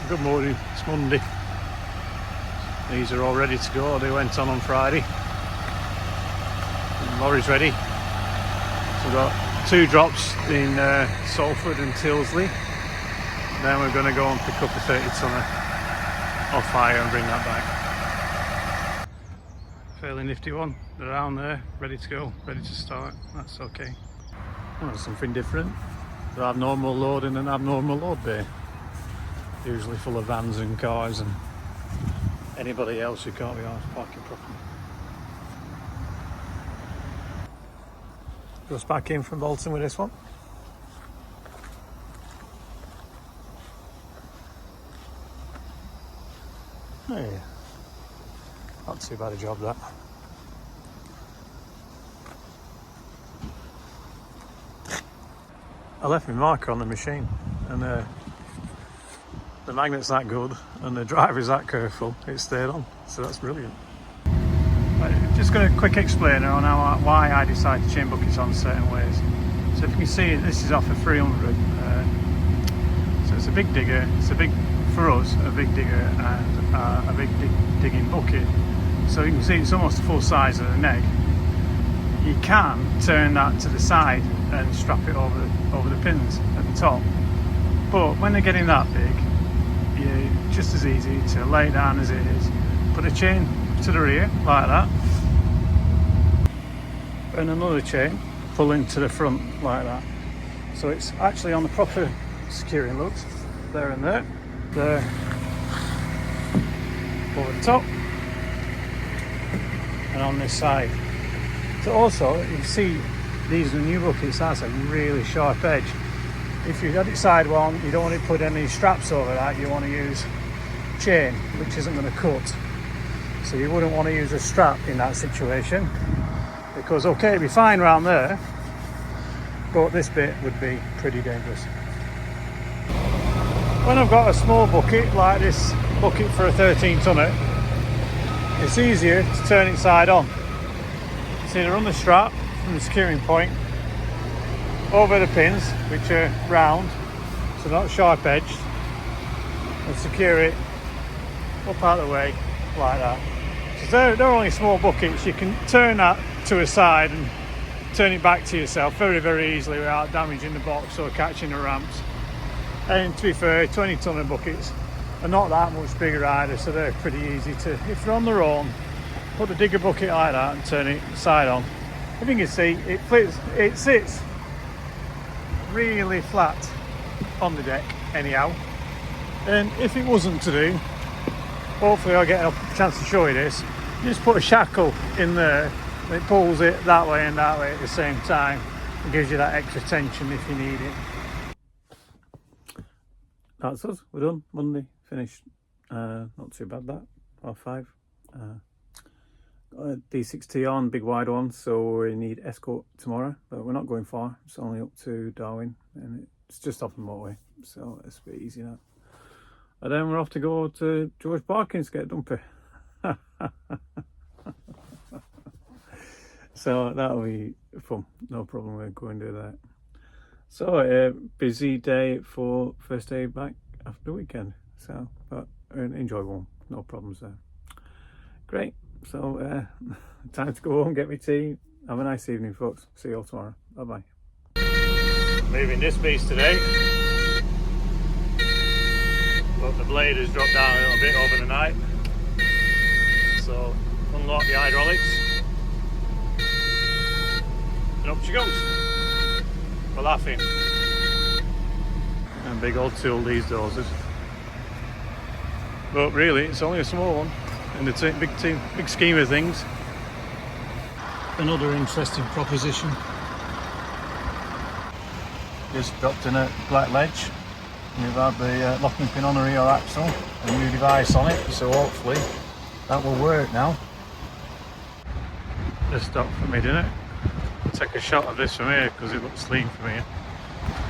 Good morning, it's Monday. These are all ready to go. They went on Friday. The lorry's ready. So we've got 2 drops in Salford and Tilsley. Then we're going to go and pick up a 30 tonner off hire and bring that back. Fairly nifty one. They're down there, ready to go, ready to start. That's okay. Oh, something different. They're abnormal load in an abnormal load bay. Usually full of vans and cars and anybody else who can't be arsed parking properly. Just back in from Bolton with this one. Hey, not too bad a job that. I left my marker on the machine and the magnet's that good and the driver's that careful, it stayed on, so that's brilliant. Just got a quick explainer on why I decide to chain buckets on certain ways. So if you can see, this is off a 300, so it's a big digger, for us, a big digger and a big digging bucket. So you can see it's almost the full size of the neck. You can turn that to the side and strap it over the pins at the top, but when they're getting that big, it's just as easy to lay it down as it is, put a chain to the rear like that, and another chain pulling to the front like that, so it's actually on the proper securing lugs, there and there over the top and on this side. So also you see these are new buckets, that's a really sharp edge. If you had it side on, you don't want to put any straps over that, you want to use chain, which isn't going to cut. So you wouldn't want to use a strap in that situation, because okay, it'd be fine around there, but this bit would be pretty dangerous. When I've got a small bucket, like this bucket for a 13 tonner, it's easier to turn it side on. So you run the strap from the securing point over the pins, which are round, so not sharp edged, and secure it up out of the way like that. So they're only small buckets, you can turn that to a side and turn it back to yourself very, very easily without damaging the box or catching the ramps. And to be fair, 20 tonner buckets are not that much bigger either, so they're pretty easy to, if they're on their own, put the digger bucket like that and turn it side on. If you can see, it sits really flat on the deck anyhow, and if it wasn't to do, hopefully I'll get a chance to show you this, you just put a shackle in there and it pulls it that way and that way at the same time and gives you that extra tension if you need it. That's us, we're done. Monday, finished. Not too bad that, 5:30. Got a D6T on, big wide one, so we need escort tomorrow, but we're not going far, it's only up to Darwin and it's just off the motorway, so it's a bit easy now. And then we're off to go to George Parkins to get a dumper. So that'll be fun, no problem, we'll go and do that. So a busy day for first day back after the weekend, so but an enjoyable, no problems there. Great. So time to go home, get me tea. Have a nice evening, folks. See you all tomorrow. Bye bye. Moving this piece today, but the blade has dropped down a little bit over the night, so unlock the hydraulics and up she goes. We're laughing. And big old tool, these dozers, but really it's only a small one in the big scheme of things. Another interesting proposition. Just dropped in a black ledge. We've had the locking pin on the rear axle, a new device on it, so hopefully that will work now. Just stopped for me, didn't it? I'll take a shot of this from here because it looks clean from here.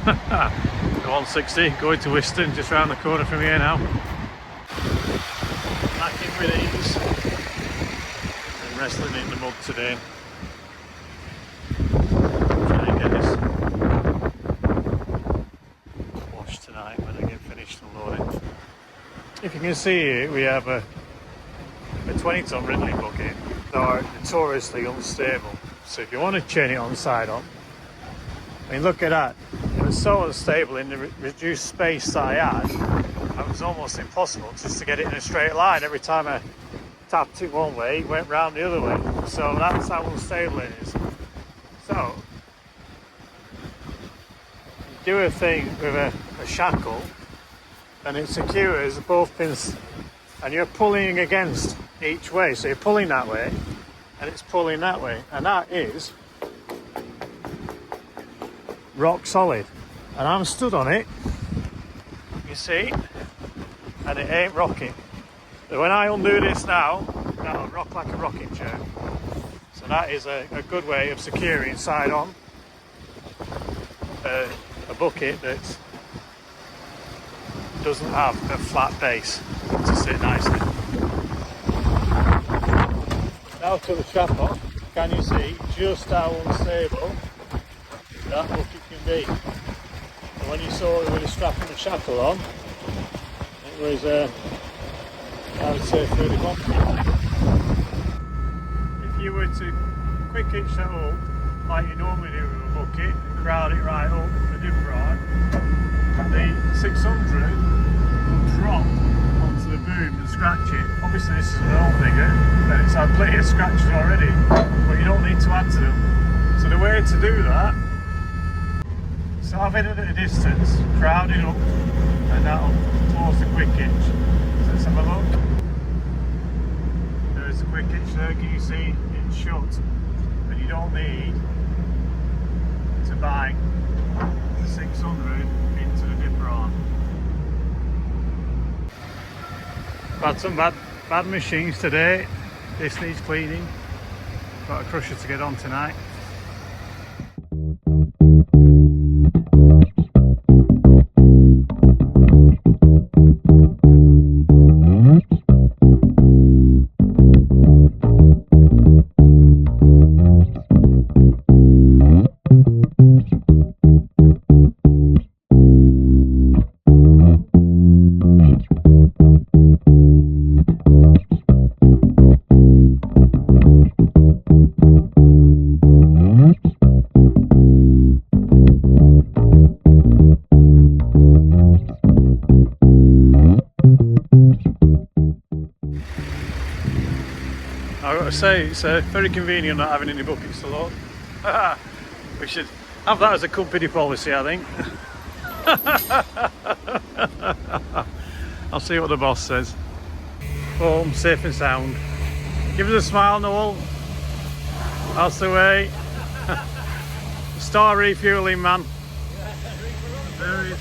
The 160 going to Whiston, just round the corner from here now. Knacking with these and wrestling in the mud today. Trying to get this washed tonight when I get finished unloading. If you can see here, we have a 20-ton Ridley bucket that are notoriously unstable. So if you want to chain it on side on, I mean, look at that. It was so unstable in the reduced space that I had. It was almost impossible just to get it in a straight line. Every time I tapped it one way, it went round the other way. So that's how unstable it is. So you do a thing with a shackle, and it secures both pins, and you're pulling against each way. So you're pulling that way, and it's pulling that way, and that is rock solid. And I'm stood on it, you see, and it ain't rocking. So when I undo this now, that'll rock like a rocking chair. So that is a good way of securing side on a bucket that doesn't have a flat base to sit nicely. Now to the strap on, can you see just how unstable that bucket can be? And when you saw it with a strap and a shackle on, it was, I would say, fairly confident. If you were to quick hitch that up like you normally do with a bucket and crowd it right up the dip rod, the 600 will drop onto the boom and scratch it. Obviously this is an old digger and it's had plenty of scratches already, but you don't need to add to them. So the way to do that, start it at a distance, crowd it up, and that'll close the quick hitch. So let's have a look. There's the quick hitch there, can you see it's shut? And you don't need to bang the 600 into the dipper arm. Had some bad machines today. This needs cleaning. Got a crusher to get on tonight. I've got to say, it's very convenient not having any buckets to load. We should have that as a company policy, I think. I'll see what the boss says. Home, safe and sound. Give us a smile, Noel. That's the way. Star refueling, man. There he is.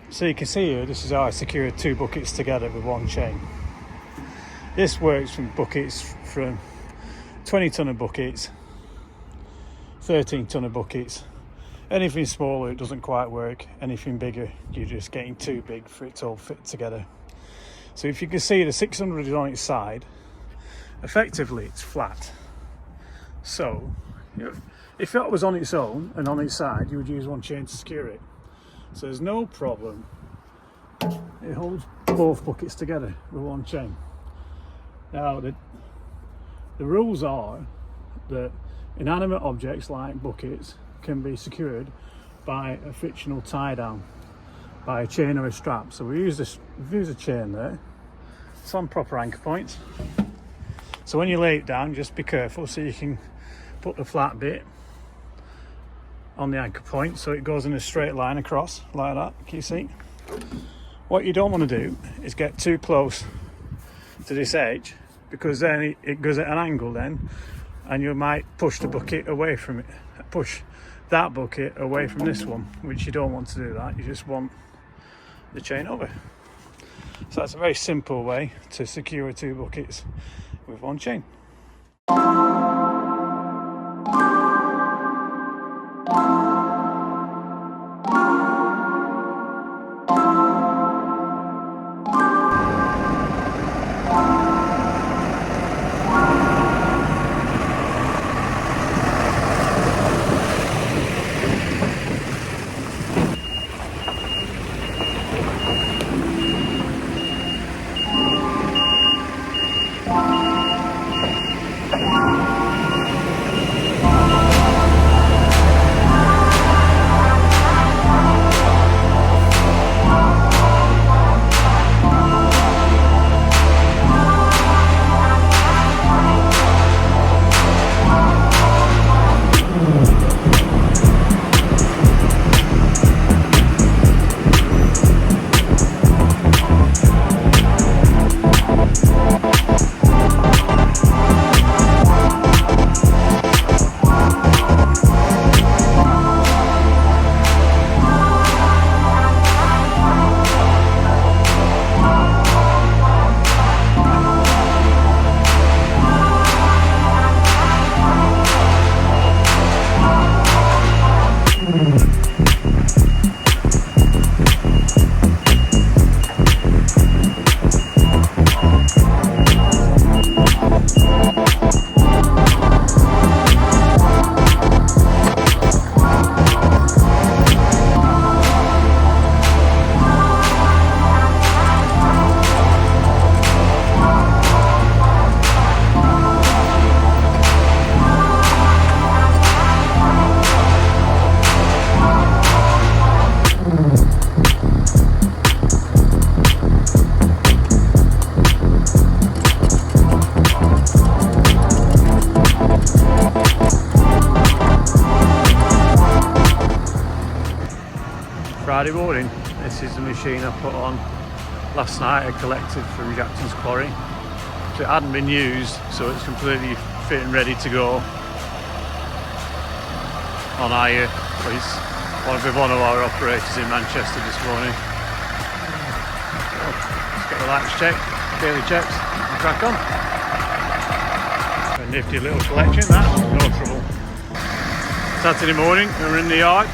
So you can see here, this is how I secured two buckets together with one chain. This works from buckets from 20-tonner buckets, 13-tonner buckets. Anything smaller, it doesn't quite work. Anything bigger, you're just getting too big for it to all fit together. So if you can see, the 600 is on its side. Effectively, it's flat. So, if it was on its own and on its side, you would use one chain to secure it. So there's no problem. It holds both buckets together with one chain. Now, the rules are that inanimate objects like buckets can be secured by a frictional tie down, by a chain or a strap. So we use a chain there. It's on proper anchor points. So when you lay it down, just be careful so you can put the flat bit on the anchor point so it goes in a straight line across like that. Can you see? What you don't want to do is get too close to this edge, because then it goes at an angle then, and you might push the bucket away from it, push that bucket away from this one, which you don't want to do that. You just want the chain over. So that's a very simple way to secure two buckets with one chain. Friday morning. This is the machine I put on last night. I collected from Jackson's quarry. So it hadn't been used, so it's completely fit and ready to go on hire. It's one of our operators in Manchester this morning. Let's get the lights checked, daily checks, and crack on. A nifty little collection, that, no trouble. Saturday morning, we're in the yard.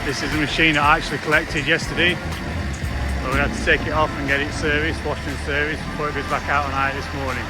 This is a machine I actually collected yesterday, but we had to take it off and get it serviced, washed and serviced before it goes back out on hire this morning.